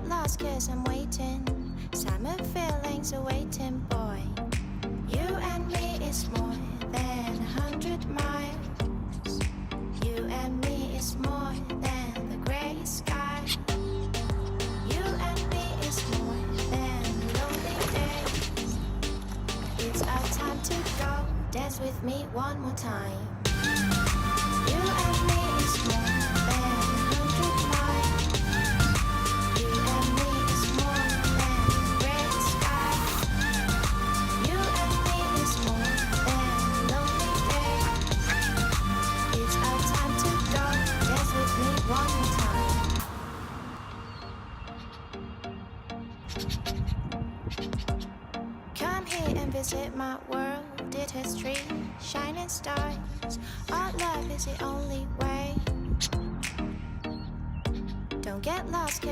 lost 'cause I'm waiting. Summer feelings are waiting, boy. You and me is more than 100 miles. You and me is more than the grey sky. You and me is more than lonely days. It's our time to go. Dance with me one more time. You and me is more than 100 miles. You and me is more than gray sky. You and me is more than lonely days. It's our time to go. Dance with me one more time. Come here and visit my world. It has trees, shining stars. Our love is the only way. Don't get lost 'cause